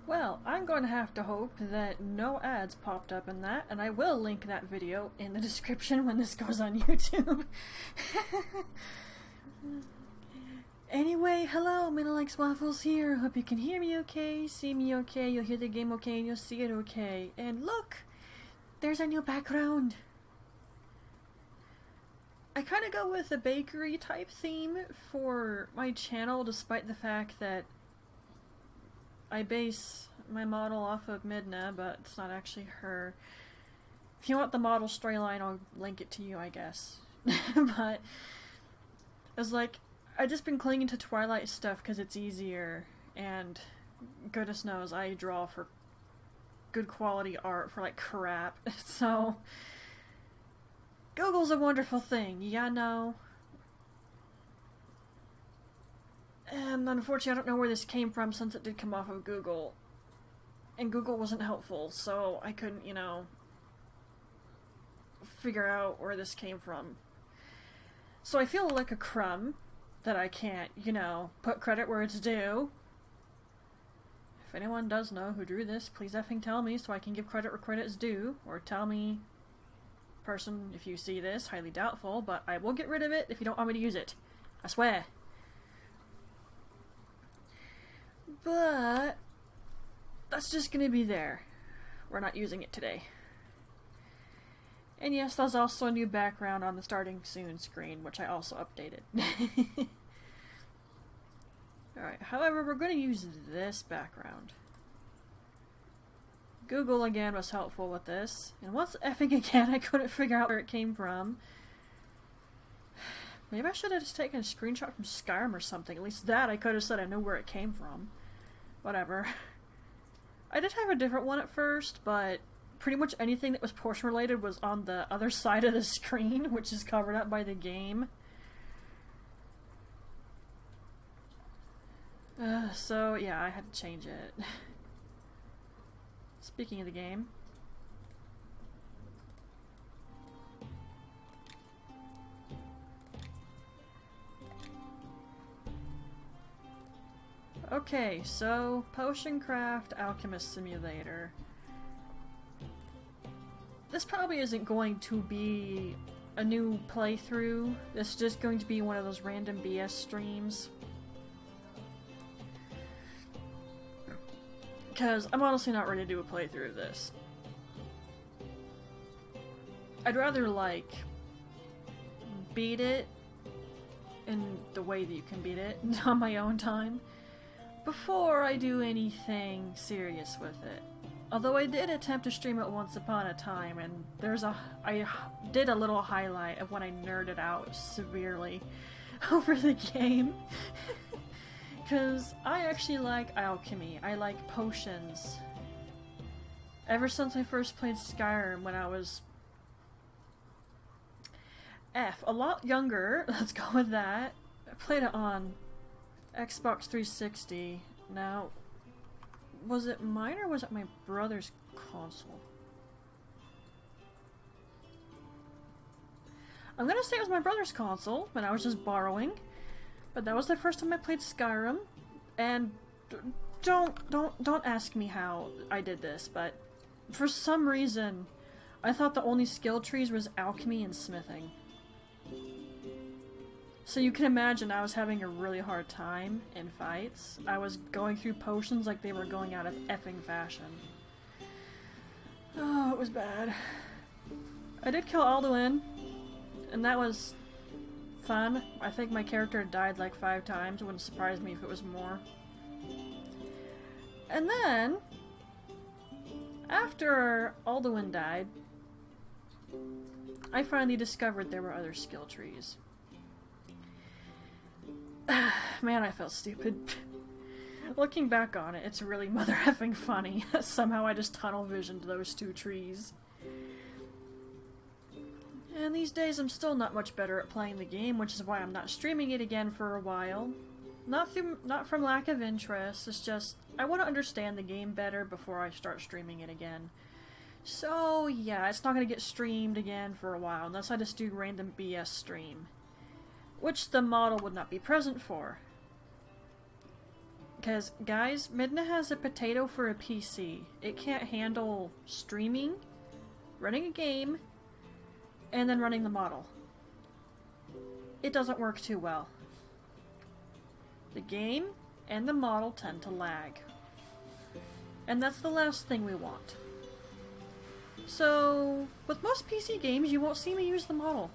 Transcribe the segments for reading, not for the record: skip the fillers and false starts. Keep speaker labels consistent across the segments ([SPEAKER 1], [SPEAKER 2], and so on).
[SPEAKER 1] Well, I'm going to have to hope that no ads popped up in that, and I will link that video in the description when this goes on YouTube. Anyway, hello, Middle Likes Waffles here. Hope you can hear me okay, see me okay, you'll hear the game okay, and you'll see it okay. And look! There's our new background! I kind of go with a bakery type theme for my channel, despite the fact that I base my model off of Midna, but it's not actually her. If you want the model storyline, I'll link it to you, I guess. But it's like, I've just been clinging to Twilight stuff because it's easier, and goodness knows I draw for good quality art for like crap, so Google's a wonderful thing, yeah, no. And unfortunately I don't know where this came from since it did come off of Google. And Google wasn't helpful, so I couldn't, you know, figure out where this came from. So I feel like a crumb that I can't, you know, put credit where it's due. If anyone does know who drew this, please effing tell me so I can give credit where credit is due. Or tell me, person, if you see this, highly doubtful, but I will get rid of it if you don't want me to use it. I swear. But that's just gonna be there. We're not using it today. And yes, there's also a new background on the starting soon screen, which I also updated. Alright, however, we're going to use this background. Google again was helpful with this. And once effing again, I couldn't figure out where it came from. Maybe I should have just taken a screenshot from Skyrim or something. At least that I could have said I knew where it came from. Whatever. I did have a different one at first, but pretty much anything that was portion related was on the other side of the screen, which is covered up by the game. So yeah, I had to change it. Speaking of the game. Okay, so Potion Craft Alchemist Simulator. This probably isn't going to be a new playthrough. This is just going to be one of those random BS streams. Because I'm honestly not ready to do a playthrough of this. I'd rather, like, beat it in the way that you can beat it on my own time before I do anything serious with it. Although I did attempt to stream it once upon a time, and I did a little highlight of when I nerded out severely over the game. Because I actually like alchemy. I like potions. Ever since I first played Skyrim when I was a lot younger, let's go with that. I played it on Xbox 360. Now, was it mine or was it my brother's console? I'm gonna say it was my brother's console, and I was just borrowing. But that was the first time I played Skyrim, and don't ask me how I did this, but for some reason, I thought the only skill trees was alchemy and smithing. So you can imagine I was having a really hard time in fights. I was going through potions like they were going out of effing fashion. Oh, it was bad. I did kill Alduin, and that was fun. I think my character died like 5 times. It wouldn't surprise me if it was more. And then, after Alduin died, I finally discovered there were other skill trees. Man, I felt stupid. Looking back on it, it's really mother effing funny. Somehow I just tunnel visioned those 2 trees. And these days I'm still not much better at playing the game, which is why I'm not streaming it again for a while. Not from lack of interest, it's just I want to understand the game better before I start streaming it again. So yeah, it's not going to get streamed again for a while, unless I just do random BS stream. Which the model would not be present for. Because, guys, Midna has a potato for a PC. It can't handle streaming, running a game, and then running the model. It doesn't work too well. The game and the model tend to lag. And that's the last thing we want. So, with most PC games, you won't see me use the model.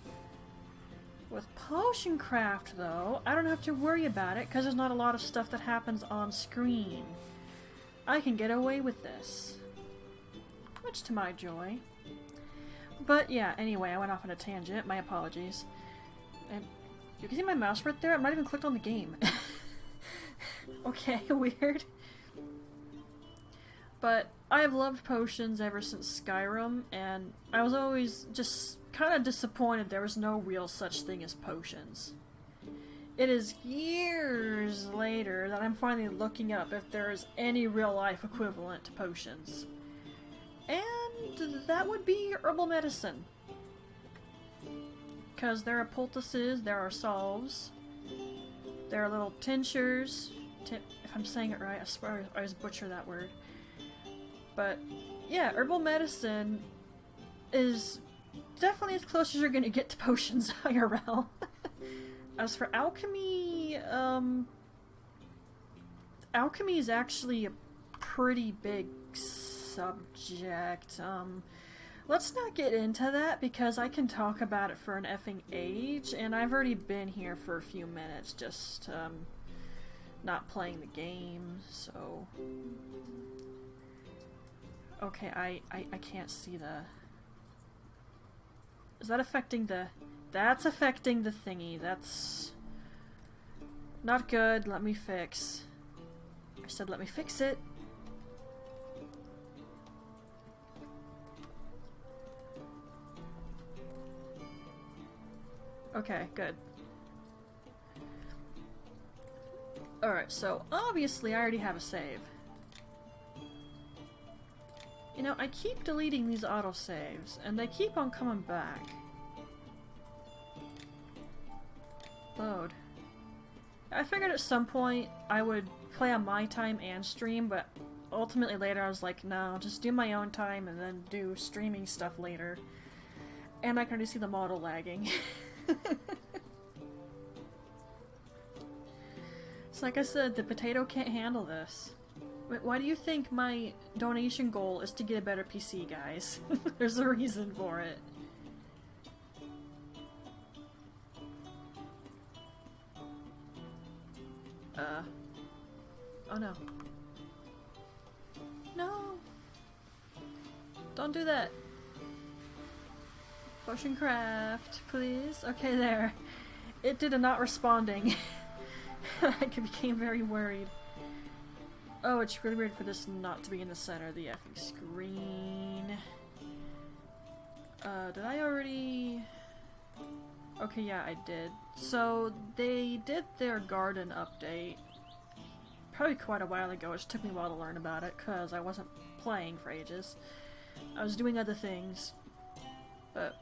[SPEAKER 1] With Potion Craft, though, I don't have to worry about it because there's not a lot of stuff that happens on screen. I can get away with this. Much to my joy. But yeah, anyway, I went off on a tangent. My apologies. And you can see my mouse right there? I'm not even clicked on the game. Okay, weird. But I've loved potions ever since Skyrim, and I was always just kind of disappointed there was no real such thing as potions. It is years later that I'm finally looking up if there is any real life equivalent to potions. And that would be herbal medicine. Because there are poultices, there are salves, there are little tinctures. If I'm saying it right, I swear I always butcher that word. But yeah, herbal medicine is definitely as close as you're gonna get to potions IRL. As for alchemy, alchemy is actually a pretty big subject. Let's not get into that because I can talk about it for an effing age, and I've already been here for a few minutes just, not playing the game, so... Okay, I can't see the... Is that affecting the... That's affecting the thingy. That's... not good. Let me fix. I said let me fix it. Okay, good. Alright, so obviously I already have a save. You know, I keep deleting these autosaves, and they keep on coming back. Load. I figured at some point I would play on my time and stream, but ultimately later I was like, no, just do my own time and then do streaming stuff later. And I can already see the model lagging. So like I said, the potato can't handle this. Why do you think my donation goal is to get a better PC, guys? There's a reason for it. Oh no. No! Don't do that! Potion Craft, please. Okay, there. It did a not responding. I became very worried. Oh, it's really weird for this not to be in the center of the effing screen. Did I already... Okay, yeah, I did. So, they did their garden update probably quite a while ago. It just took me a while to learn about it, because I wasn't playing for ages. I was doing other things. But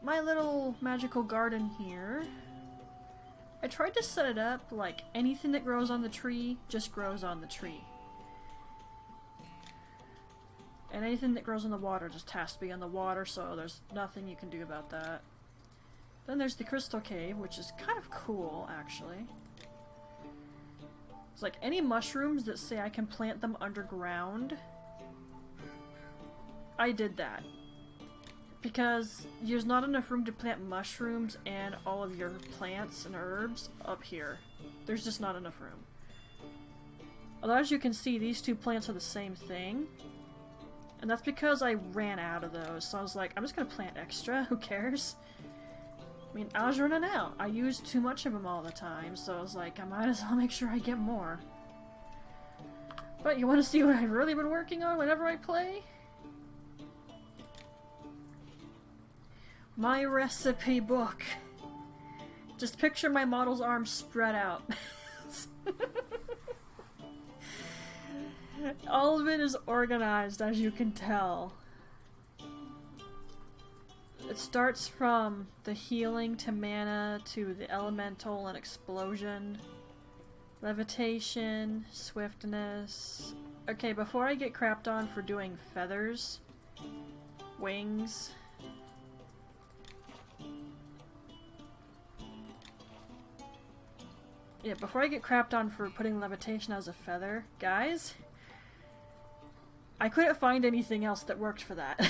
[SPEAKER 1] my little magical garden here... I tried to set it up like anything that grows on the tree just grows on the tree. And anything that grows in the water just has to be in the water, so there's nothing you can do about that. Then there's the crystal cave, which is kind of cool, actually. It's like any mushrooms that say I can plant them underground. I did that. Because there's not enough room to plant mushrooms and all of your plants and herbs up here. There's just not enough room. Although as you can see, these two plants are the same thing. And that's because I ran out of those, so I was like, I'm just gonna plant extra, who cares? I mean, I was running out. I used too much of them all the time, so I was like, I might as well make sure I get more. But you want to see what I've really been working on whenever I play? My recipe book. Just picture my model's arms spread out. All of it is organized, as you can tell. It starts from the healing to mana to the elemental and explosion. Levitation, swiftness. Okay, before I get crapped on for doing feathers, wings. Yeah, before I get crapped on for putting levitation as a feather, guys, I couldn't find anything else that worked for that.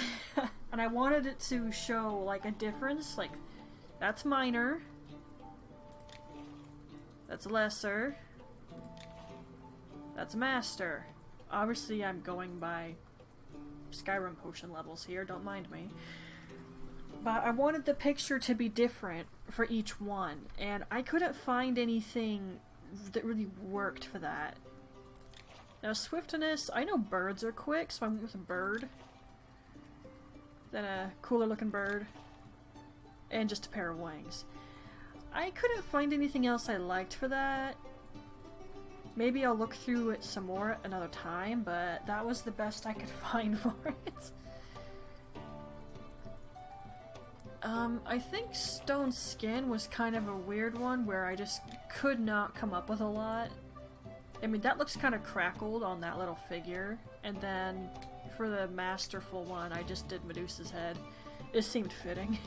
[SPEAKER 1] And I wanted it to show, like, a difference. Like, that's minor. That's lesser. That's master. Obviously, I'm going by Skyrim potion levels here, don't mind me. But I wanted the picture to be different for each one, and I couldn't find anything that really worked for that. Now, swiftness, I know birds are quick, so I went with a bird. Then a cooler looking bird. And just a pair of wings. I couldn't find anything else I liked for that. Maybe I'll look through it some more another time, but that was the best I could find for it. I think stone skin was kind of a weird one where I just could not come up with a lot. I mean, that looks kind of crackled on that little figure, and then for the masterful one, I just did Medusa's head. It seemed fitting.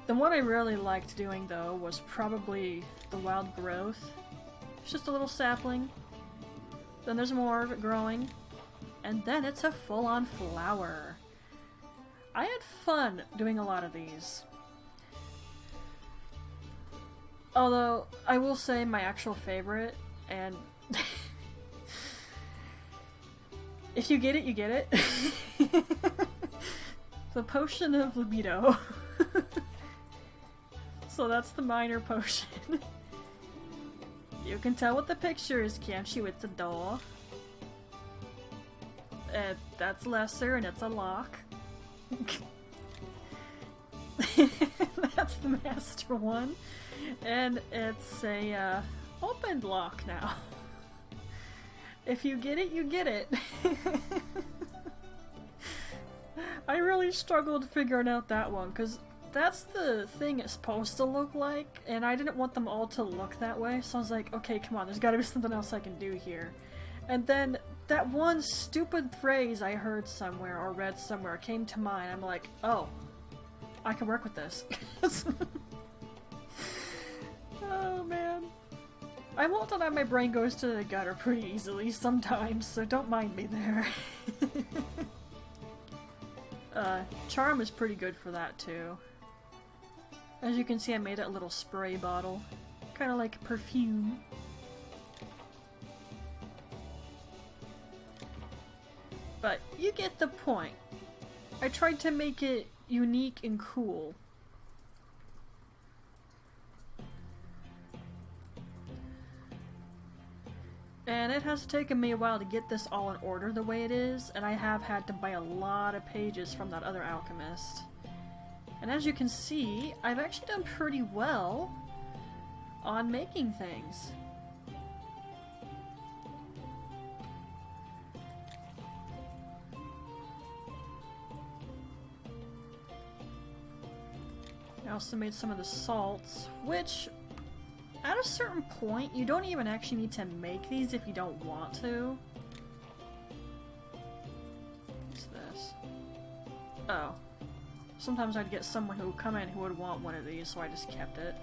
[SPEAKER 1] The one I really liked doing, though, was probably the wild growth. It's just a little sapling, then there's more of it growing, and then it's a full-on flower. I had fun doing a lot of these. Although, I will say my actual favorite, and if you get it, you get it. The Potion of Libido. So that's the minor potion. You can tell what the picture is, can't you? It's a door. That's lesser, and it's a lock. That's the master one. And it's a opened lock now. If you get it, you get it. I really struggled figuring out that one, because that's the thing it's supposed to look like, and I didn't want them all to look that way, so I was like, okay, come on, there's gotta be something else I can do here. And then that one stupid phrase I heard somewhere or read somewhere came to mind. I'm like, oh, I can work with this. Oh man. I won't deny my brain goes to the gutter pretty easily sometimes, so don't mind me there. Charm is pretty good for that too. As you can see, I made it a little spray bottle. Kind of like perfume. But you get the point. I tried to make it unique and cool. And it has taken me a while to get this all in order the way it is, and I have had to buy a lot of pages from that other Alchemist. And as you can see, I've actually done pretty well on making things. I also made some of the salts, which at a certain point, you don't even actually need to make these if you don't want to. What's this? Oh. Sometimes I'd get someone who would come in who would want one of these, so I just kept it.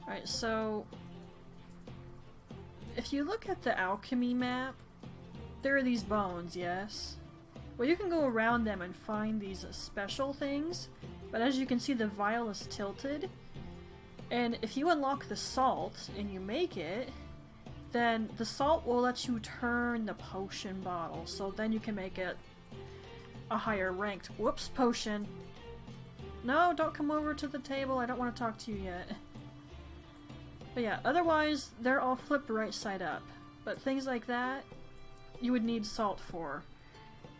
[SPEAKER 1] Alright, so if you look at the alchemy map, there are these bones, yes? Well, you can go around them and find these special things, but as you can see, the vial is tilted, and if you unlock the salt and you make it, then the salt will let you turn the potion bottle, so then you can make it a higher ranked, whoops, potion. No, don't come over to the table, I don't want to talk to you yet. But yeah, otherwise, they're all flipped right side up. But things like that, you would need salt for.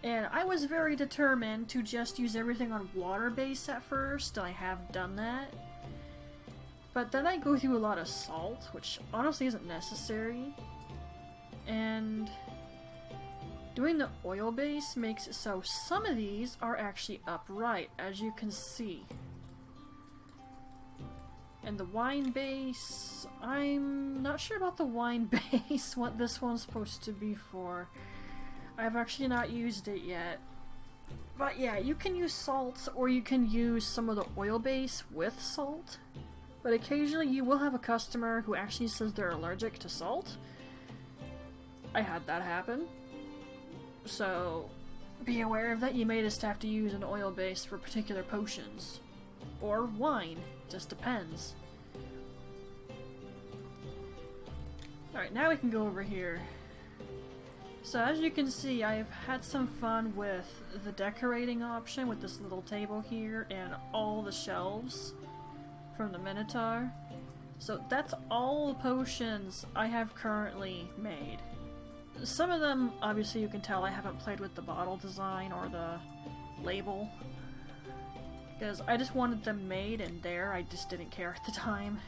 [SPEAKER 1] And I was very determined to just use everything on water base at first, and I have done that. But then I go through a lot of salt, which honestly isn't necessary. And doing the oil base makes it so some of these are actually upright, as you can see. And the wine base, I'm not sure about the wine base, what this one's supposed to be for. I've actually not used it yet. But yeah, you can use salt, or you can use some of the oil base with salt. But occasionally you will have a customer who actually says they're allergic to salt. I had that happen. So be aware of that. You may just have to use an oil base for particular potions. Or wine. Just depends. Alright, now we can go over here. So as you can see, I've had some fun with the decorating option with this little table here and all the shelves from the Minotaur. So that's all the potions I have currently made. Some of them, obviously you can tell I haven't played with the bottle design or the label. Because I just wanted them made and there, I just didn't care at the time.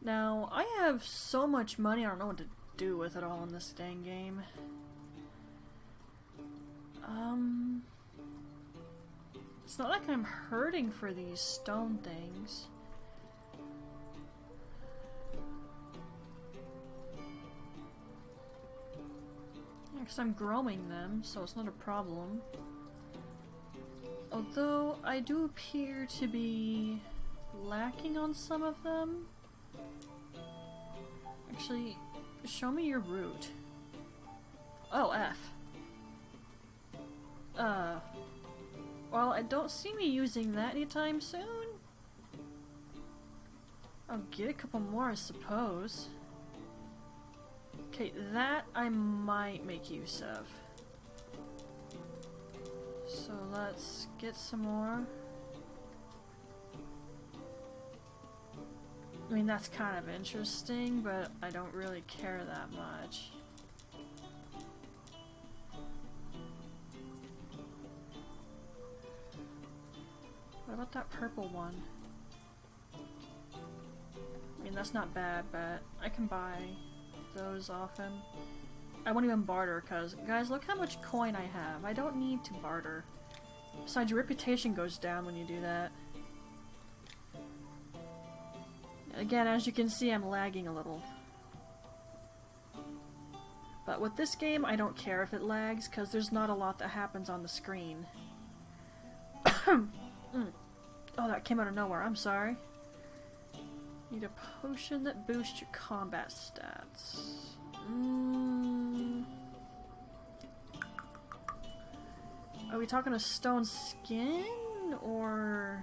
[SPEAKER 1] Now, I have so much money, I don't know what to do with it all in this dang game. It's not like I'm hurting for these stone things. Because I'm growing them, so it's not a problem. Although, I do appear to be lacking on some of them. Actually, show me your root. Oh, F. Well, I don't see me using that anytime soon. I'll get a couple more, I suppose. Okay, that I might make use of. So let's get some more. I mean, that's kind of interesting, but I don't really care that much. What about that purple one? I mean, that's not bad, but I can buy those often. I won't even barter, because, guys, look how much coin I have. I don't need to barter. Besides, your reputation goes down when you do that. Again, as you can see, I'm lagging a little. But with this game, I don't care if it lags, because there's not a lot that happens on the screen. Oh, that came out of nowhere. I'm sorry. Need a potion that boosts your combat stats. Are we talking a stone skin, or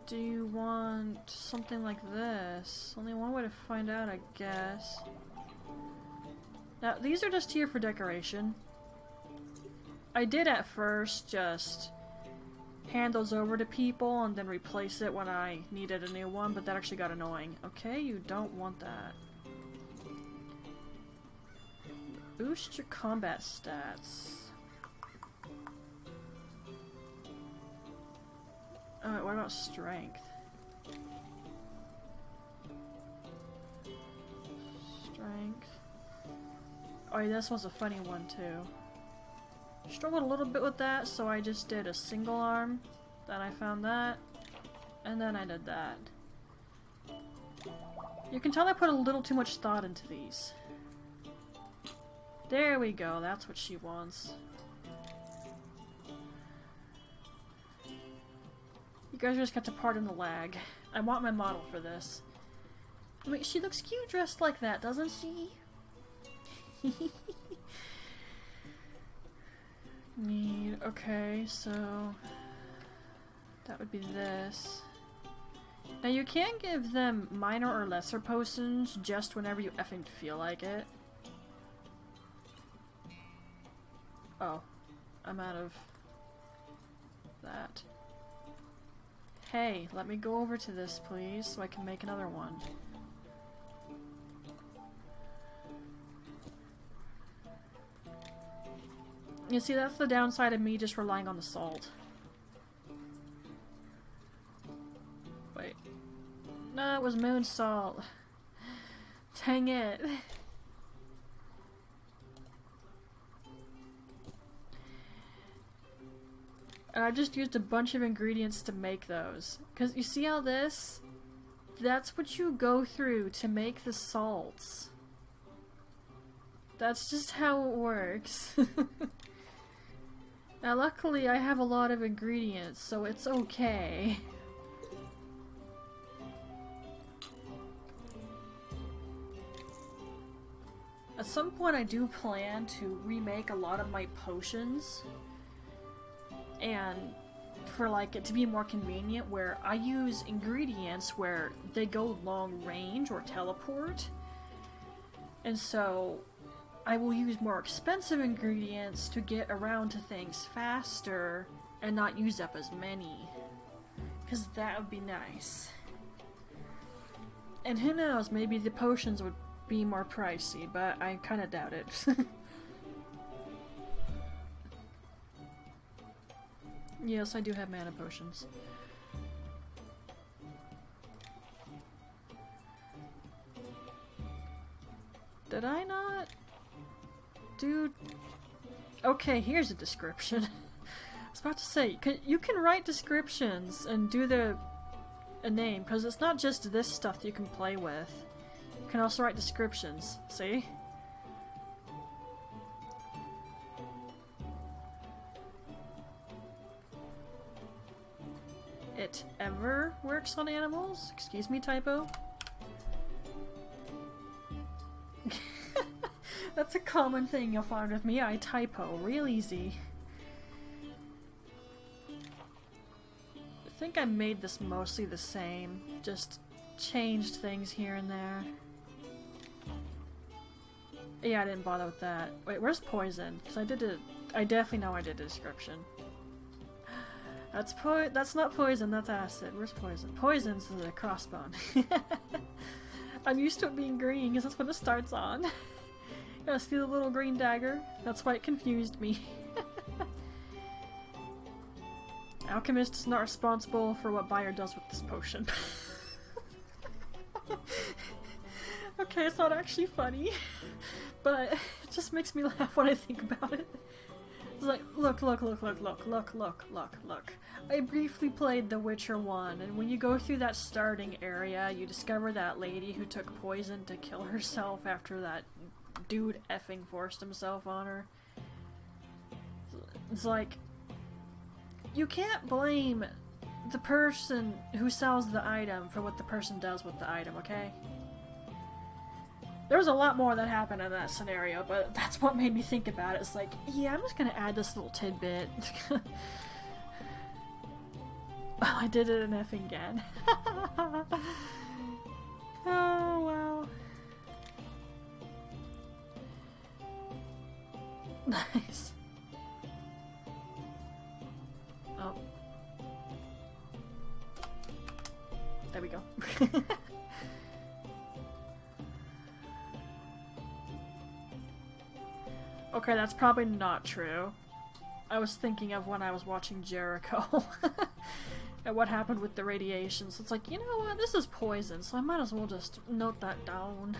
[SPEAKER 1] do you want something like this? Only one way to find out, I guess. Now, these are just here for decoration. I did at first just hand those over to people and then replace it when I needed a new one, but that actually got annoying. Okay, you don't want that. Boost your combat stats. Alright, what about strength? Strength. Oh yeah, this one's a funny one too. Struggled a little bit with that, so I just did a single arm. Then I found that. And then I did that. You can tell I put a little too much thought into these. There we go, that's what she wants. You guys just got to pardon the lag. I want my model for this. I mean, she looks cute dressed like that, doesn't she? Okay, so that would be this. Now you can give them minor or lesser potions just whenever you effing feel like it. Oh, I'm out of that. Hey, let me go over to this please so I can make another one. You see, that's the downside of me just relying on the salt. Wait. No, it was moon salt. Dang it. And I just used a bunch of ingredients to make those. Because you see how this? That's what you go through to make the salts. That's just how it works. Now luckily I have a lot of ingredients, so it's okay. At some point I do plan to remake a lot of my potions. And for like it to be more convenient where I use ingredients where they go long range or teleport. And so I will use more expensive ingredients to get around to things faster and not use up as many. Because that would be nice. And who knows, maybe the potions would be more pricey, but I kind of doubt it. Yes, I do have mana potions. Did I not? Dude. Okay, here's a description. I was about to say, you can write descriptions and do a name, because it's not just this stuff that you can play with. You can also write descriptions, see? It ever works on animals? Excuse me, typo? That's a common thing you'll find with me. I typo real easy. I think I made this mostly the same. Just changed things here and there. Yeah, I didn't bother with that. Wait, where's poison? Because I definitely know I did a description. That's not poison, that's acid. Where's poison? Poison's the crossbone. I'm used to it being green because that's what it starts on. Yeah, see the little green dagger? That's why it confused me. Alchemist is not responsible for what buyer does with this potion. Okay, it's not actually funny, but it just makes me laugh when I think about it. It's like, look. I briefly played The Witcher 1, and when you go through that starting area, you discover that lady who took poison to kill herself after that dude effing forced himself on her. It's like, you can't blame the person who sells the item for what the person does with the item, okay? There's a lot more that happened in that scenario, but that's what made me think about it. It's like, yeah, I'm just gonna add this little tidbit. Oh, I did it in effing again. Oh, wow. Nice. Oh. There we go. Okay, that's probably not true. I was thinking of when I was watching Jericho. And what happened with the radiation. So it's like, you know what, this is poison, so I might as well just note that down.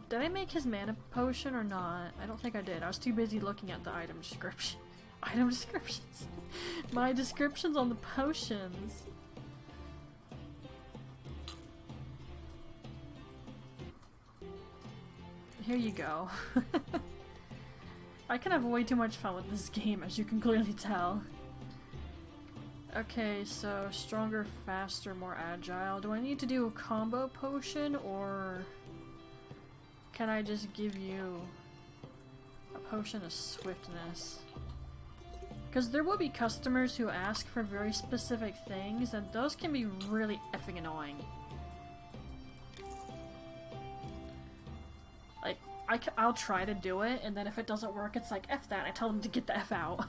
[SPEAKER 1] Did I make his mana potion or not? I don't think I did. I was too busy looking at the item description. Item descriptions. My descriptions on the potions. Here you go. I can have way too much fun with this game, as you can clearly tell. Okay, so stronger, faster, more agile. Do I need to do a combo potion, or can I just give you a potion of swiftness? Because there will be customers who ask for very specific things, and those can be really effing annoying. Like, I'll try to do it, and then if it doesn't work, it's like, F that, I tell them to get the F out.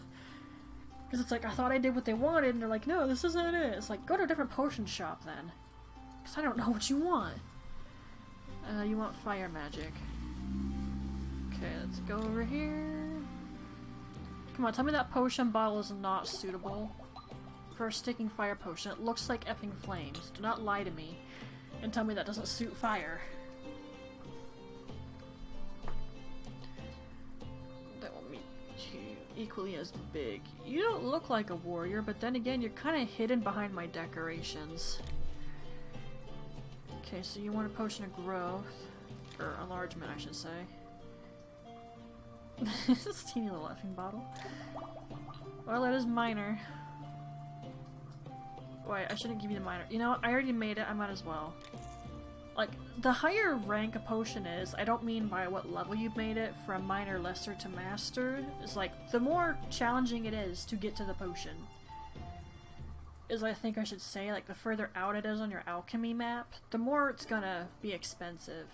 [SPEAKER 1] Because it's like, I thought I did what they wanted, and they're like, no, this isn't it. It's like, go to a different potion shop then. Because I don't know what you want. You want fire magic. Okay, let's go over here. Come on, tell me that potion bottle is not suitable for a sticking fire potion. It looks like effing flames. Do not lie to me and tell me that doesn't suit fire. equally as big. You don't look like a warrior, but then again, you're kind of hidden behind my decorations. Okay, so you want a potion of growth. Or enlargement, I should say. This teeny little effing bottle. Well, it is minor. Wait, I shouldn't give you the minor. You know what? I already made it, I might as well. Like, the higher rank a potion is, I don't mean by what level you've made it, from minor, lesser to master. It's like, the more challenging it is to get to the potion. Is I think I should say, like, the further out it is on your alchemy map, the more it's gonna be expensive.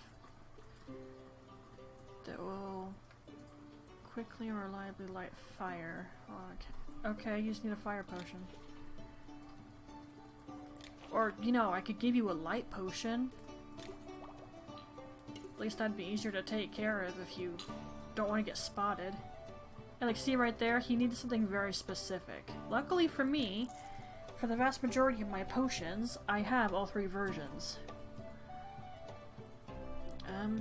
[SPEAKER 1] That will quickly or reliably light fire. Okay, you just need a fire potion. Or, you know, I could give you a light potion. At least that'd be easier to take care of if you don't want to get spotted. And like, see right there, he needed something very specific. Luckily for me, for the vast majority of my potions, I have all three versions.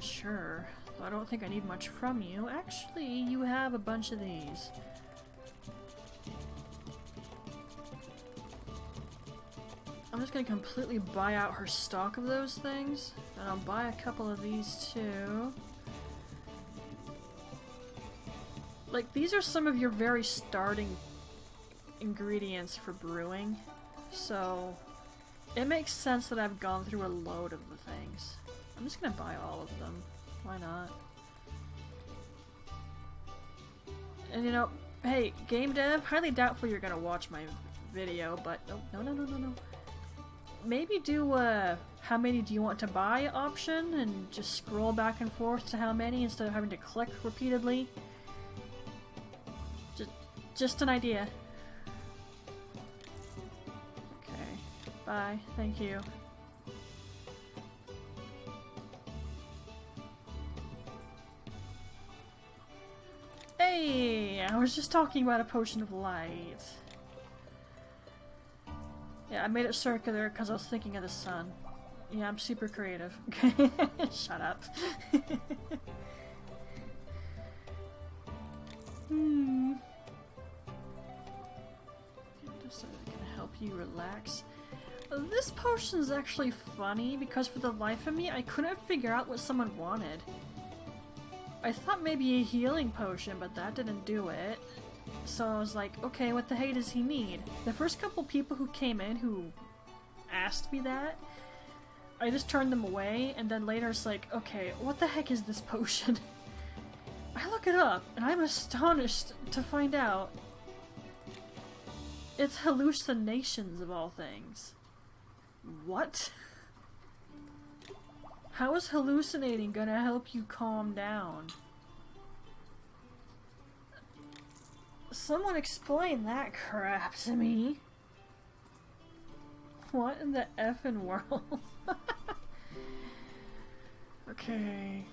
[SPEAKER 1] Sure. I don't think I need much from you. Actually, you have a bunch of these. I'm just gonna completely buy out her stock of those things, and I'll buy a couple of these too. Like, these are some of your very starting ingredients for brewing, so it makes sense that I've gone through a load of the things. I'm just gonna buy all of them. Why not? And you know, hey, game dev, highly doubtful you're gonna watch my video, but no. Maybe do a how many do you want to buy option and just scroll back and forth to how many instead of having to click repeatedly. Just an idea. Okay. Bye. Thank you. Hey! I was just talking about a potion of light. Yeah, I made it circular because I was thinking of the sun. Yeah, I'm super creative. Shut up. Just gonna help you relax. This potion's actually funny because for the life of me, I couldn't figure out what someone wanted. I thought maybe a healing potion, but that didn't do it. So I was like, okay, what the heck does he need? The first couple people who came in who asked me that, I just turned them away, and then later it's like, okay, what the heck is this potion? I look it up, and I'm astonished to find out it's hallucinations of all things. What? How is hallucinating gonna help you calm down? Someone explain that crap to me. What in the effing world? Okay,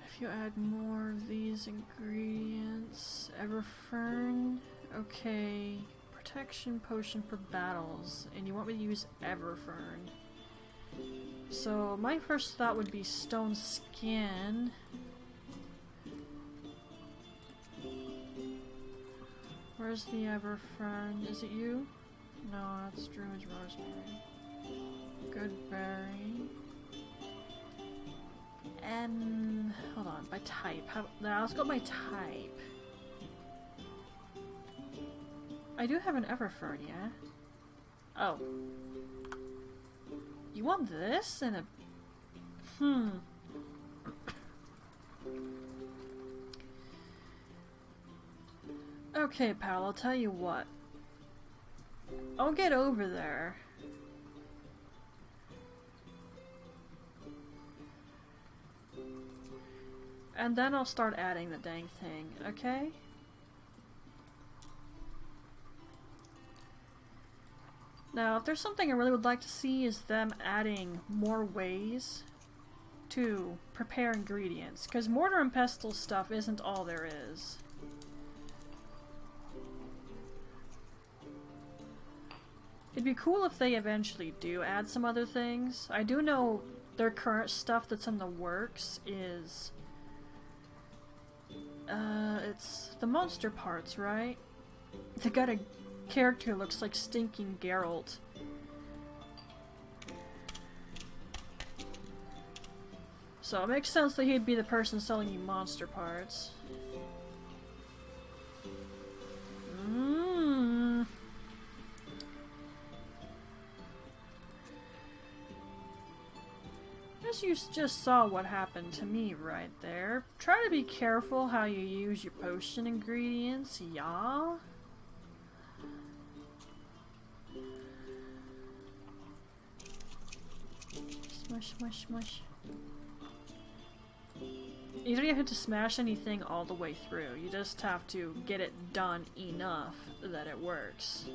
[SPEAKER 1] if you add more of these ingredients, Everfern, okay, protection potion for battles, and you want me to use Everfern. So my first thought would be stone skin. Where's the Everfern? Is it you? No, that's Druid's Rosemary. Goodberry. Hold on, by type. Now let's go by type. I do have an Everfern, yeah? Oh. You want this and a... Okay, pal, I'll tell you what. I'll get over there. And then I'll start adding the dang thing, okay? Now, if there's something I really would like to see is them adding more ways to prepare ingredients, because mortar and pestle stuff isn't all there is. It'd be cool if they eventually do add some other things. I do know their current stuff that's in the works is It's the monster parts, right? They got a character who looks like stinking Geralt. So it makes sense that he'd be the person selling you monster parts. As you just saw what happened to me right there. Try to be careful how you use your potion ingredients, y'all. Smush, smush, smush. You don't even have to smash anything all the way through. You just have to get it done enough that it works.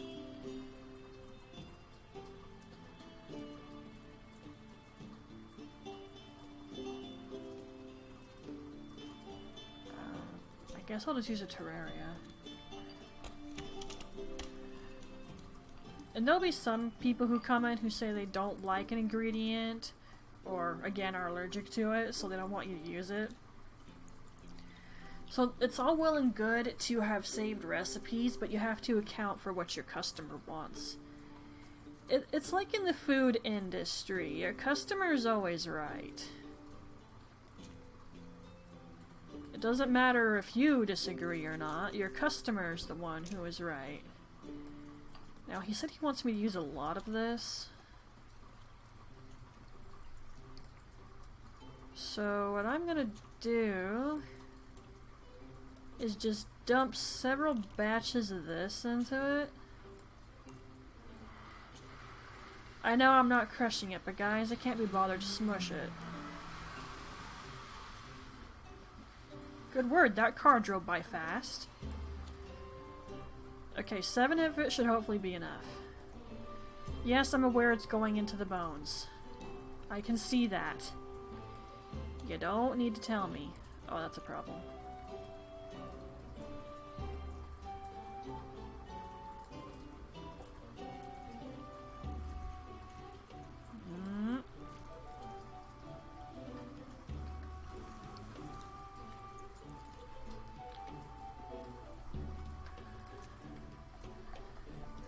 [SPEAKER 1] I guess I'll just use a Terraria. And there'll be some people who come in who say they don't like an ingredient, or again are allergic to it, so they don't want you to use it. So it's all well and good to have saved recipes, but you have to account for what your customer wants. It's like in the food industry, your customer is always right. It doesn't matter if you disagree or not, your customer's the one who is right. Now, he said he wants me to use a lot of this. So what I'm gonna do is just dump several batches of this into it. I know I'm not crushing it, but guys, I can't be bothered to smush it. Good word, that car drove by fast. Okay, 7 of it should hopefully be enough. Yes, I'm aware it's going into the bones. I can see that. You don't need to tell me. Oh, that's a problem.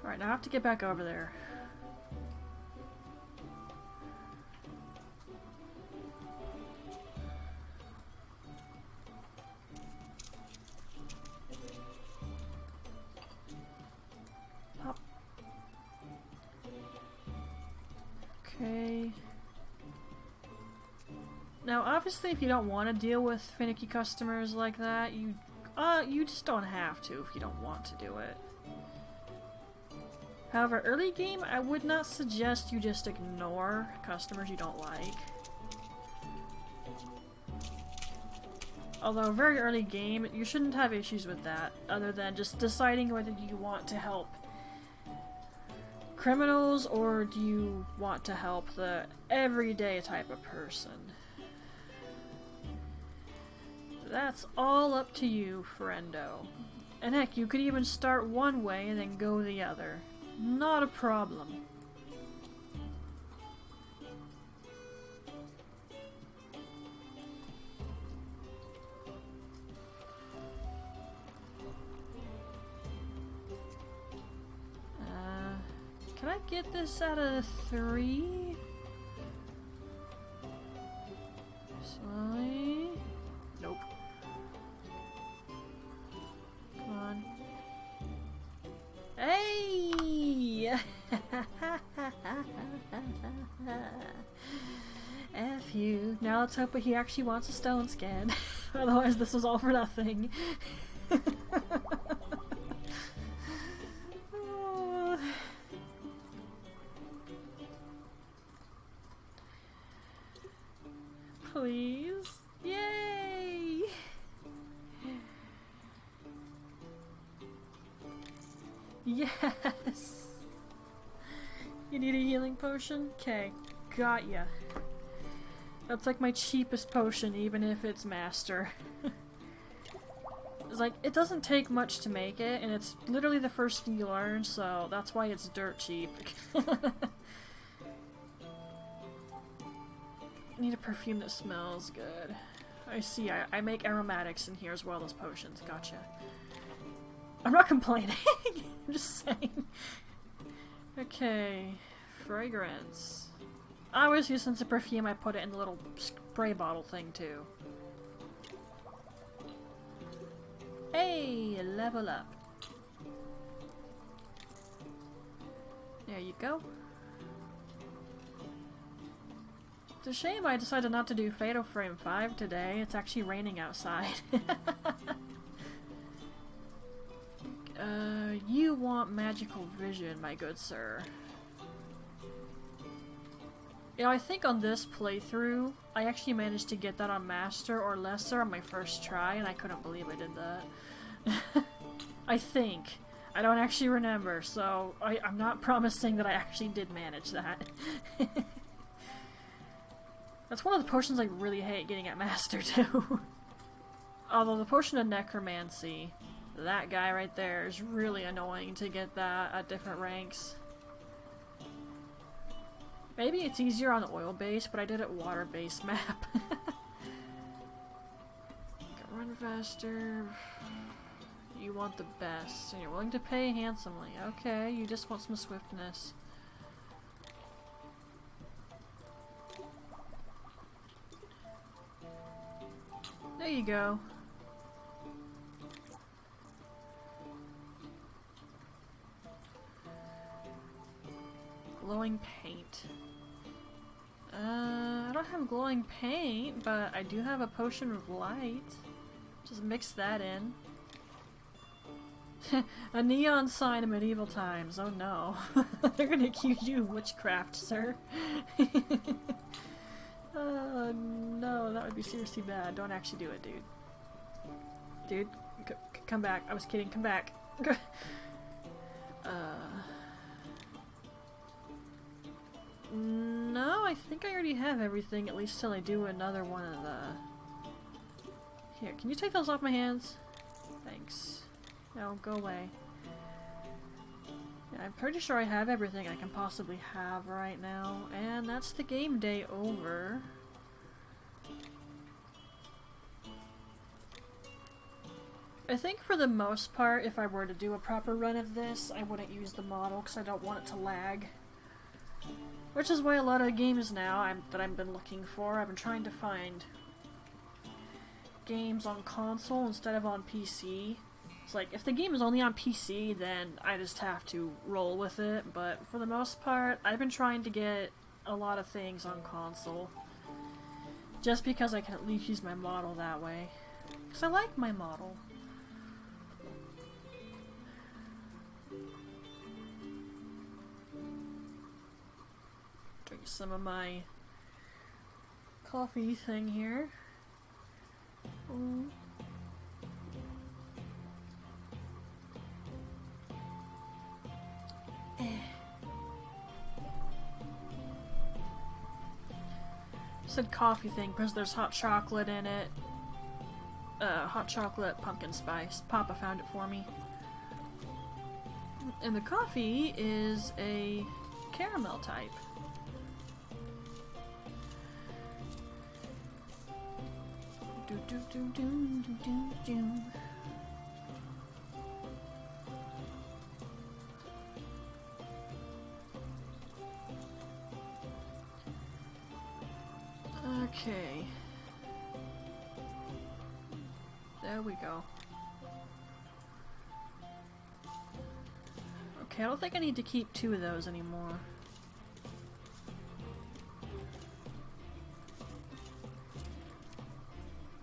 [SPEAKER 1] Alright, now I have to get back over there. Hop. Okay. Now, obviously, if you don't want to deal with finicky customers like that, you just don't have to if you don't want to do it. However, early game, I would not suggest you just ignore customers you don't like. Although, very early game, you shouldn't have issues with that, other than just deciding whether you want to help criminals or do you want to help the everyday type of person. That's all up to you, friendo. And heck, you could even start one way and then go the other. Not a problem. Can I get this out of 3? Slowly. Nope. Come on. Hey! F you. Now let's hope he actually wants a stone skin. Otherwise this was all for nothing. Please. Yay! Yes! You need a healing potion? Okay, got ya. That's like my cheapest potion, even if it's master. It's like, it doesn't take much to make it, and it's literally the first thing you learn, so that's why it's dirt cheap. Need a perfume that smells good. I see. I make aromatics in here as well as potions. Gotcha. I'm not complaining. I'm just saying. Okay. Fragrance. I always use sense of perfume. I put it in the little spray bottle thing too. Hey, level up. There you go. It's a shame I decided not to do Fatal Frame 5 today. It's actually raining outside. You want magical vision, my good sir. You know, I think on this playthrough, I actually managed to get that on Master or Lesser on my first try, and I couldn't believe I did that. I think. I don't actually remember, so I'm not promising that I actually did manage that. That's one of the potions I really hate getting at Master, too. Although the potion of Necromancy, that guy right there is really annoying to get that at different ranks. Maybe it's easier on the oil-based, but I did it water-based map. Run faster. You want the best, and you're willing to pay handsomely. Okay, you just want some swiftness. There you go. Glowing paint. I don't have glowing paint, but I do have a potion of light. Just mix that in. A neon sign of medieval times. Oh no. They're gonna accuse you of witchcraft, sir. No, that would be seriously bad. Don't actually do it, dude. Dude, come back. I was kidding. Come back. No, I think I already have everything, at least till I do another one of the... Here, can you take those off my hands? Thanks. No, go away. Yeah, I'm pretty sure I have everything I can possibly have right now, and that's the game day over. I think for the most part, if I were to do a proper run of this, I wouldn't use the model because I don't want it to lag. Which is why a lot of games now that I've been looking for, I've been trying to find games on console instead of on PC. It's like, if the game is only on PC, then I just have to roll with it, but for the most part, I've been trying to get a lot of things on console. Just because I can at least use my model that way. Because I like my model. Drink some of my coffee thing here. Ooh. Said coffee thing because there's hot chocolate in it. Hot chocolate pumpkin spice. Papa found it for me. And the coffee is a caramel type. Do do do do do do do. Okay. There we go. Okay, I don't think I need to keep 2 of those anymore.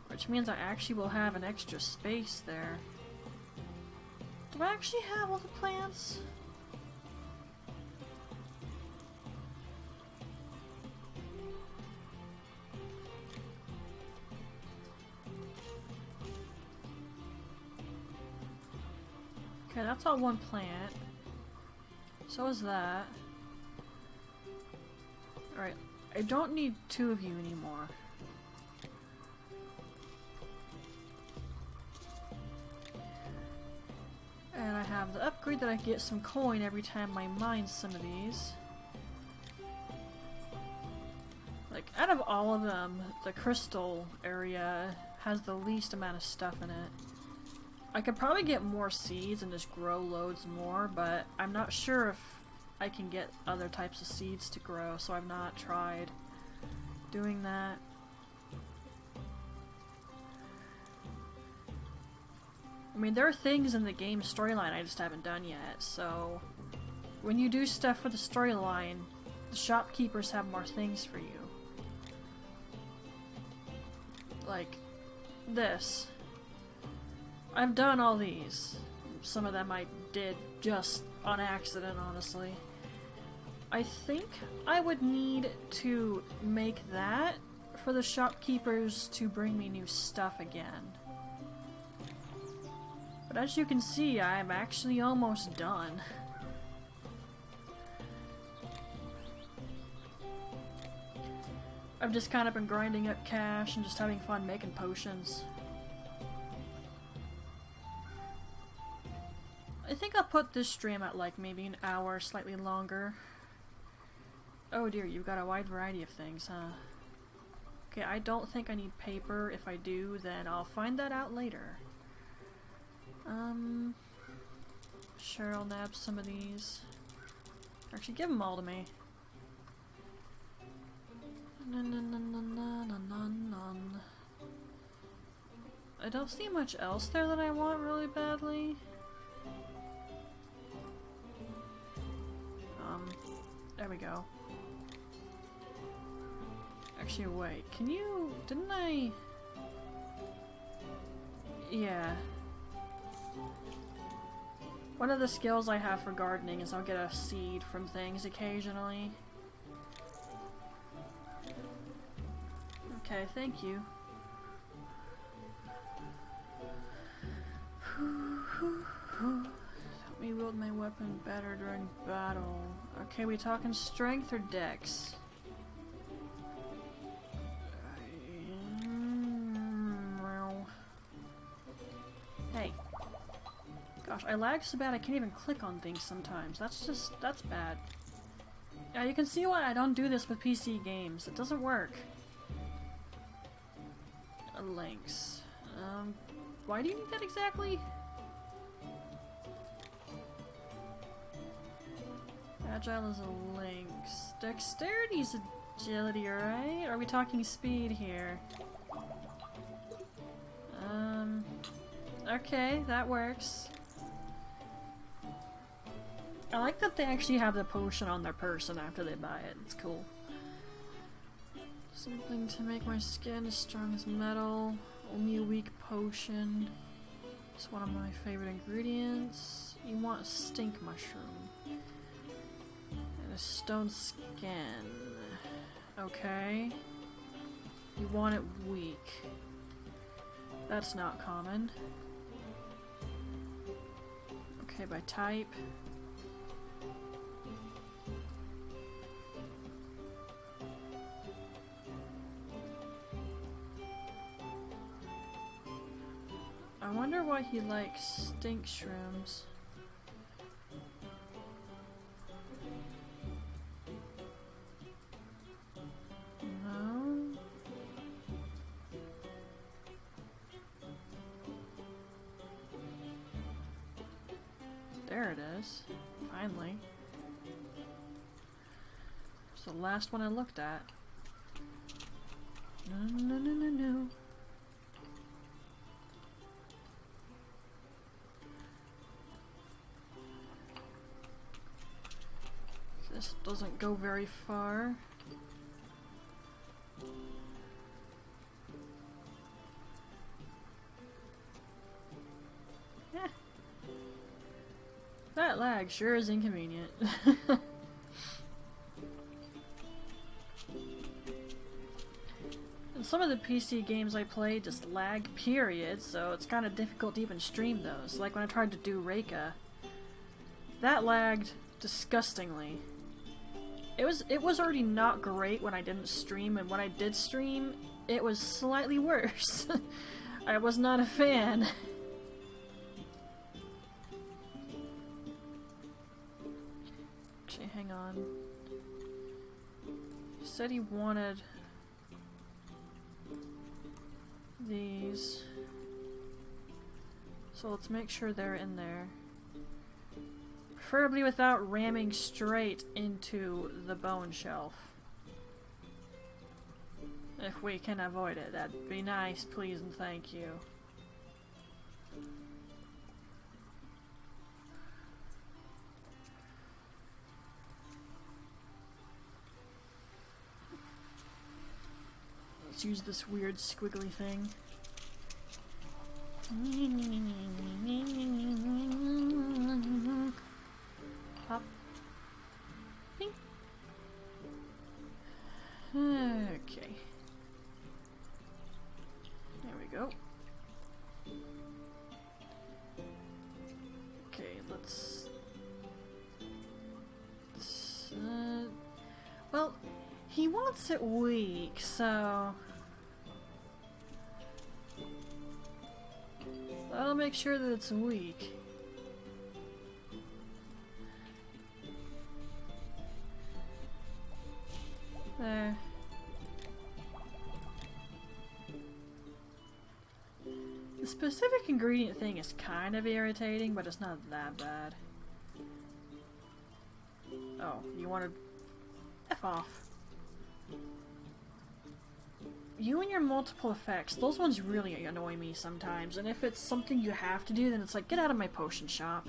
[SPEAKER 1] Which means I actually will have an extra space there. Do I actually have all the plants? Okay, that's all one plant. So is that. Alright, I don't need 2 of you anymore. And I have the upgrade that I get some coin every time I mine some of these. Like, I out of all of them, the crystal area has the least amount of stuff in it. I could probably get more seeds and just grow loads more, but I'm not sure if I can get other types of seeds to grow, so I've not tried doing that. I mean, there are things in the game storyline I just haven't done yet, so when you do stuff for the storyline, the shopkeepers have more things for you. Like this. I've done all these. Some of them I did just on accident, honestly. I think I would need to make that for the shopkeepers to bring me new stuff again. But as you can see, I'm actually almost done. I've just kind of been grinding up cash and just having fun making potions. I think I'll put this stream at like maybe an hour, slightly longer. Oh dear, you've got a wide variety of things, huh? Okay, I don't think I need paper. If I do, then I'll find that out later. Sure, I'll nab some of these. Actually, give them all to me. I don't see much else there that I want really badly. There we go. Actually, wait, can you... didn't I... Yeah. One of the skills I have for gardening is I'll get a seed from things occasionally. Okay, thank you. Help me wield my weapon better during battle. Okay, we talking strength or dex? Hey. Gosh, I lag so bad I can't even click on things sometimes. That's bad. Yeah, you can see why I don't do this with PC games. It doesn't work. Links. Why do you need that exactly? Agile is a lynx. Dexterity is agility, right? Are we talking speed here? Okay, that works. I like that they actually have the potion on their person after they buy it. It's cool. Something to make my skin as strong as metal. Only a weak potion. It's one of my favorite ingredients. You want a stink mushroom. And a stone skin. Okay. You want it weak. That's not common. Okay, by type. I wonder why he likes stink shrooms. No. There it is. Finally. It's the last one I looked at. No. This doesn't go very far. Eh. That lag sure is inconvenient. And some of the PC games I play just lag, period, so it's kind of difficult to even stream those. Like when I tried to do Reika. That lagged disgustingly. It was already not great when I didn't stream, and when I did stream, it was slightly worse. I was not a fan. Actually, hang on. He said he wanted these. So let's make sure they're in there. Preferably without ramming straight into the bone shelf. If we can avoid it, that'd be nice, please and thank you. Let's use this weird squiggly thing. Pop. Ping. Okay. There we go. Okay, let's well, he wants it weak, so I'll make sure that it's weak. There. The specific ingredient thing is kind of irritating, but it's not that bad. Oh, you want to F off. You and your multiple effects, those ones really annoy me sometimes, and if it's something you have to do, then it's like, get out of my potion shop.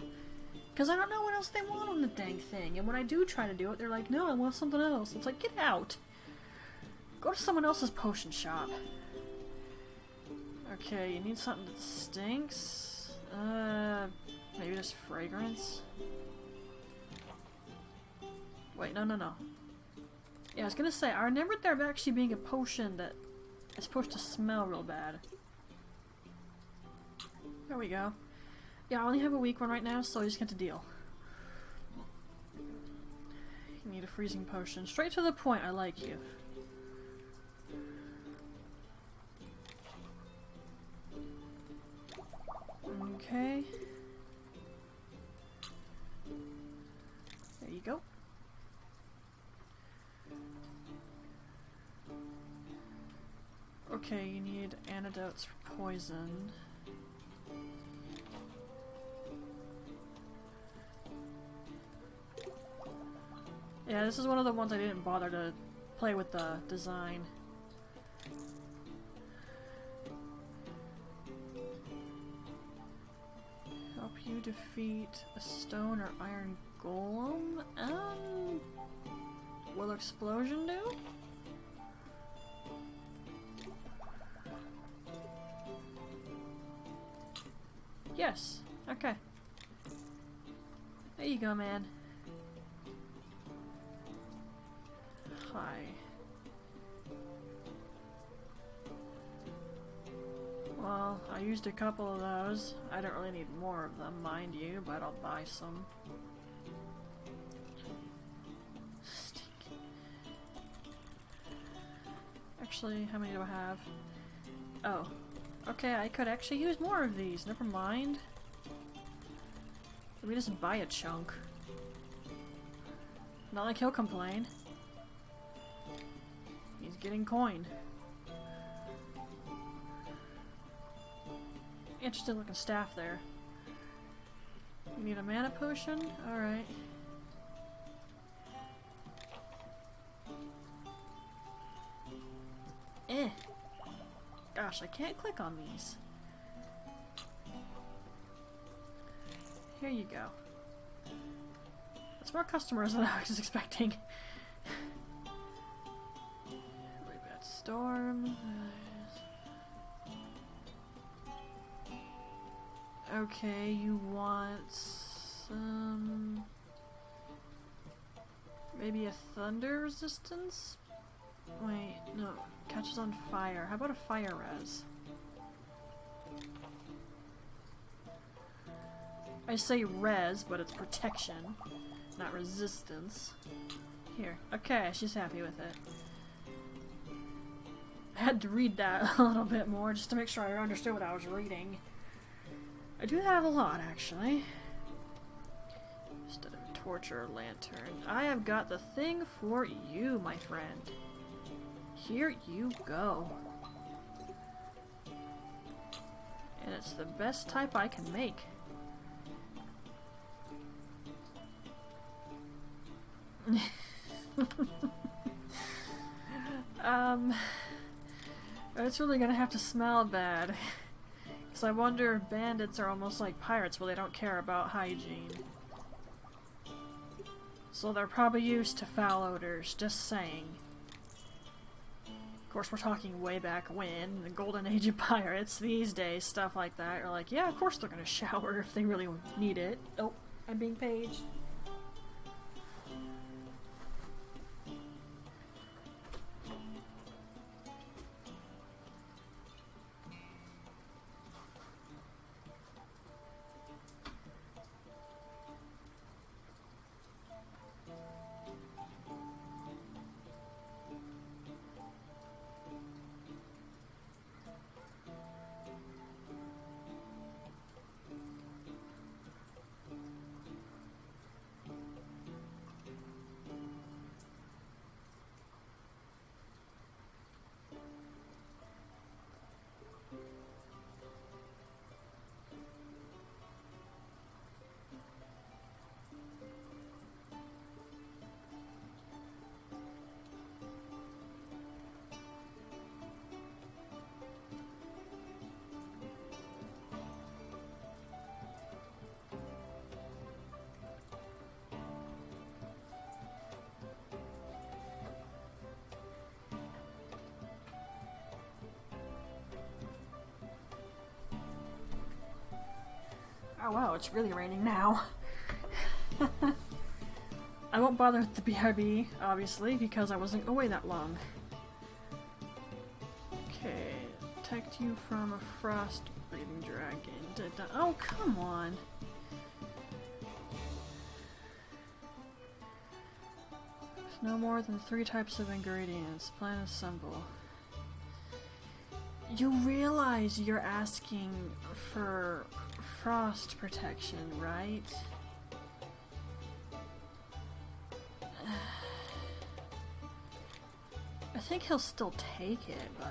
[SPEAKER 1] Because I don't know what else they want on the dang thing, and when I do try to do it, they're like, no, I want something else. It's like, get out. Go to someone else's potion shop. Okay, you need something that stinks. Maybe just fragrance? Wait, no. Yeah, I was gonna say, I remembered there actually being a potion that is supposed to smell real bad. There we go. Yeah, I only have a weak one right now, so I just get to deal. You need a freezing potion. Straight to the point, I like you. Okay. There you go. Okay, you need antidotes for poison. Yeah, this is one of the ones I didn't bother to play with the design. Help you defeat a stone or iron golem? Will explosion do? Yes. Okay. There you go, man. Hi. Well, I used a couple of those. I don't really need more of them, mind you, but I'll buy some. Stinky. Actually, how many do I have? Oh. Okay, I could actually use more of these. Never mind. Let me just buy a chunk. Not like he'll complain. He's getting coin. Interesting looking staff there. You need a mana potion? Alright. Gosh, I can't click on these. Here you go. That's more customers than I was expecting. Really bad storm. Okay, you want some... maybe a thunder resistance? Wait, no. Catches on fire. How about a fire res? I say res, but it's protection, not resistance. Here. Okay, she's happy with it. I had to read that a little bit more just to make sure I understood what I was reading. I do have a lot, actually. Instead of torture lantern. I have got the thing for you, my friend. Here you go. And it's the best type I can make. It's really gonna have to smell bad. Because I wonder if bandits are almost like pirates where they don't care about hygiene. So they're probably used to foul odors, just saying. Of course, we're talking way back when, the golden age of pirates. These days, stuff like that are like, yeah, of course they're gonna shower if they really need it. Oh, I'm being paged. Oh wow, it's really raining now. I won't bother with the BRB, obviously, because I wasn't away that long. Okay, protect you from a frost-breathing dragon. Oh, come on! There's no more than 3 types of ingredients. Plan assemble. You realize you're asking for frost protection, right? I think he'll still take it, but...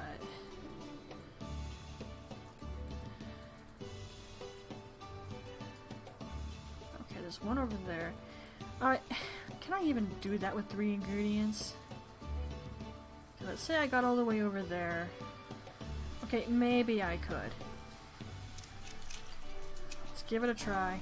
[SPEAKER 1] Okay, there's one over there. Alright, can I even do that with 3 ingredients? Okay, let's say I got all the way over there. Okay, maybe I could. Let's give it a try.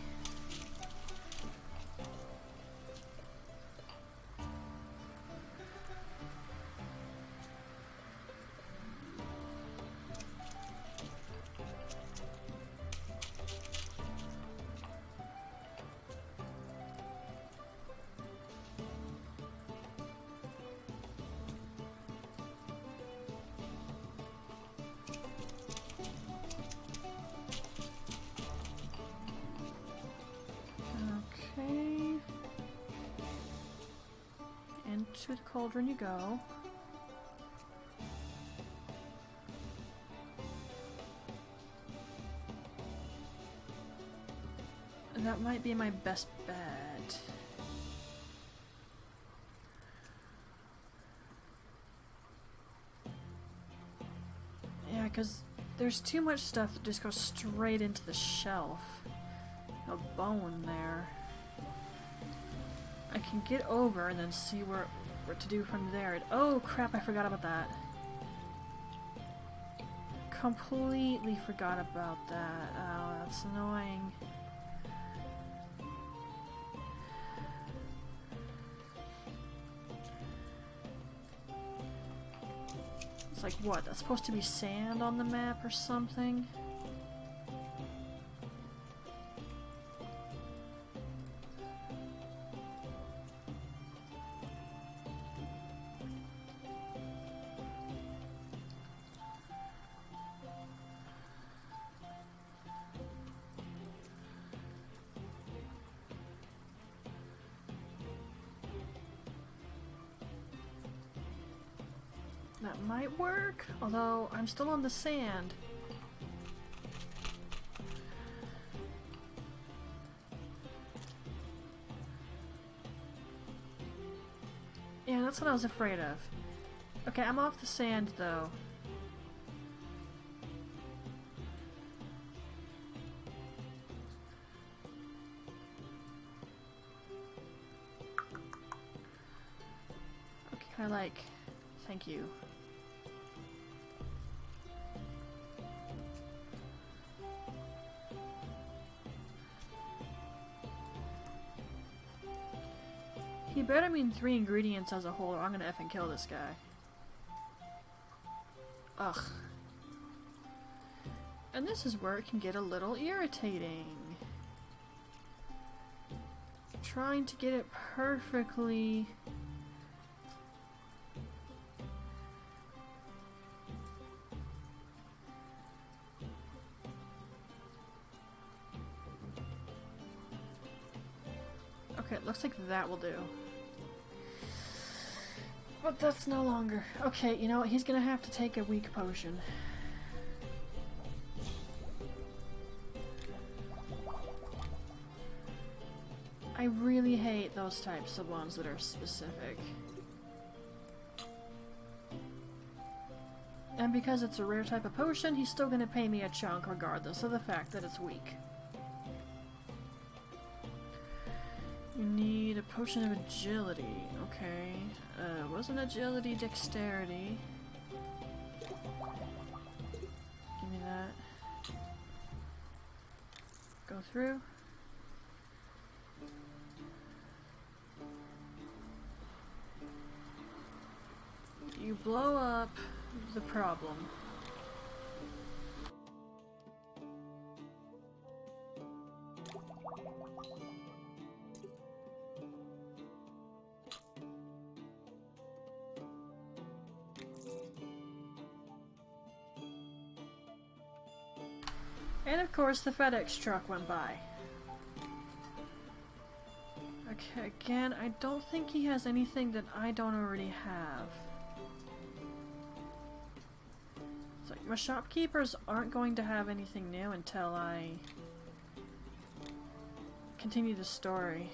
[SPEAKER 1] To the cauldron you go. That might be my best bet. Yeah, because there's too much stuff that just goes straight into the shelf. A bone there. I can get over and then see what to do from there. Oh crap, I forgot about that. Completely forgot about that. Oh, that's annoying. It's like, what? That's supposed to be sand on the map or something? That might work, although I'm still on the sand. Yeah, that's what I was afraid of. Okay, I'm off the sand though. Can I, like... Thank you. He better mean 3 ingredients as a whole, or I'm gonna effing kill this guy. Ugh. And this is where it can get a little irritating. Trying to get it perfectly... Okay, it looks like that will do. But that's no longer. Okay, you know what? He's gonna have to take a weak potion. I really hate those types of ones that are specific. And because it's a rare type of potion, he's still gonna pay me a chunk regardless of the fact that it's weak. You need a potion of agility. Okay. Wasn't agility dexterity? Give me that. Go through. You blow up the problem. And of course the FedEx truck went by. Okay, again, I don't think he has anything that I don't already have. It's like, my shopkeepers aren't going to have anything new until I continue the story.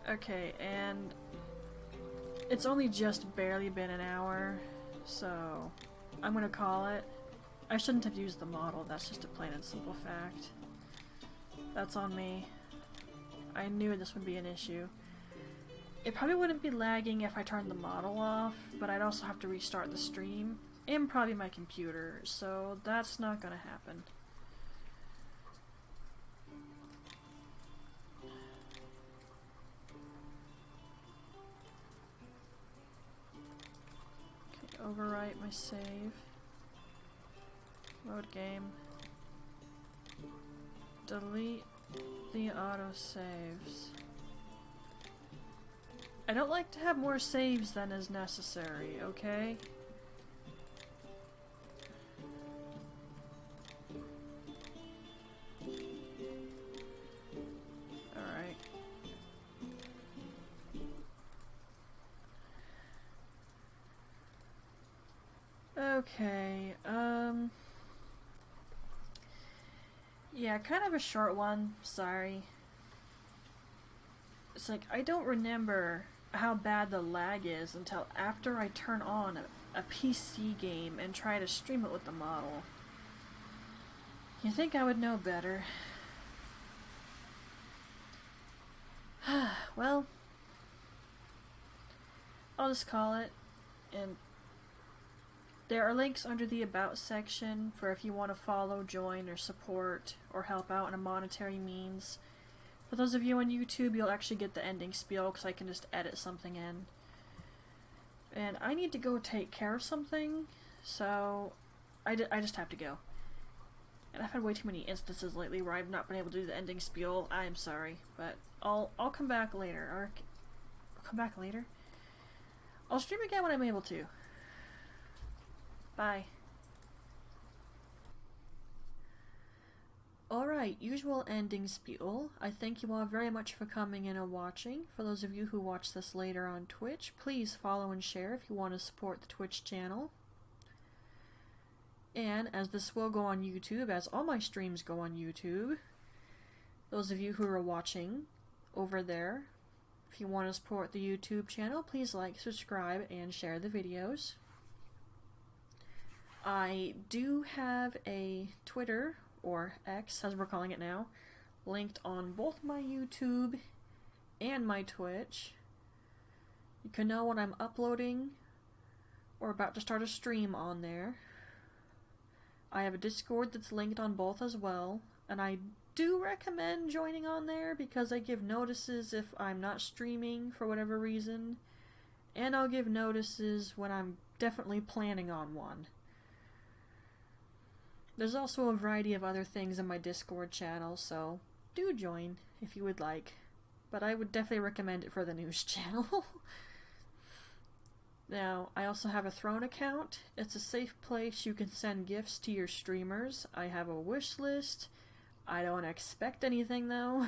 [SPEAKER 1] Okay, and it's only just barely been an hour, so I'm gonna call it. I shouldn't have used the model, that's just a plain and simple fact. That's on me. I knew this would be an issue. It probably wouldn't be lagging if I turned the model off, but I'd also have to restart the stream, and probably my computer, so that's not gonna happen. Okay, overwrite my save. Load game. Delete the autosaves. I don't like to have more saves than is necessary, okay? Alright. Okay, yeah, kind of a short one, sorry. It's like, I don't remember how bad the lag is until after I turn on a PC game and try to stream it with the model. You think I would know better? Well, I'll just call it, and there are links under the About section for if you want to follow, join, or support, or help out in a monetary means. For those of you on YouTube, you'll actually get the ending spiel, because I can just edit something in. And I need to go take care of something, so I just have to go. And I've had way too many instances lately where I've not been able to do the ending spiel. I am sorry, but I'll come back later. Or I'll come back later? I'll stream again when I'm able to. Bye. Alright, usual ending spiel. I thank you all very much for coming in and watching. For those of you who watch this later on Twitch, please follow and share if you want to support the Twitch channel. And as this will go on YouTube, as all my streams go on YouTube, those of you who are watching over there, if you want to support the YouTube channel, please like, subscribe, and share the videos. I do have a Twitter, or X as we're calling it now, linked on both my YouTube and my Twitch. You can know when I'm uploading or about to start a stream on there. I have a Discord that's linked on both as well, and I do recommend joining on there because I give notices if I'm not streaming for whatever reason, and I'll give notices when I'm definitely planning on one. There's also a variety of other things in my Discord channel, so do join if you would like, but I would definitely recommend it for the news channel. Now, I also have a Throne account. It's a safe place you can send gifts to your streamers. I have a wish list. I don't expect anything though.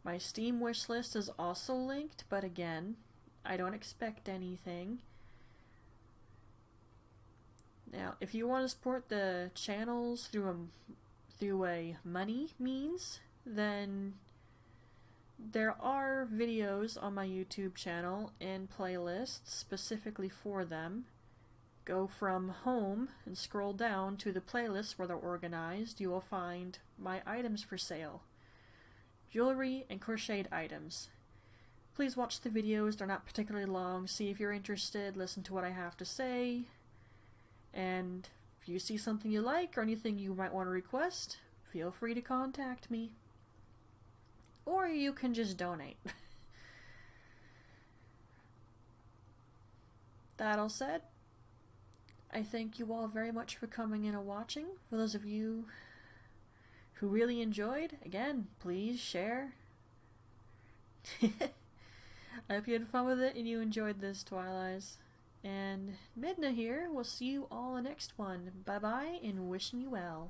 [SPEAKER 1] My Steam wish list is also linked, but again, I don't expect anything. Now, if you want to support the channels through a money means, then there are videos on my YouTube channel and playlists specifically for them. Go from home and scroll down to the playlists where they're organized. You will find my items for sale. Jewelry and crocheted items. Please watch the videos, they're not particularly long. See if you're interested, listen to what I have to say. And if you see something you like or anything you might want to request, feel free to contact me. Or you can just donate. That all said, I thank you all very much for coming in and watching. For those of you who really enjoyed, again, please share. I hope you had fun with it and you enjoyed this, Twilights. And Midna here, we'll see you all in the next one. Bye bye and wishing you well.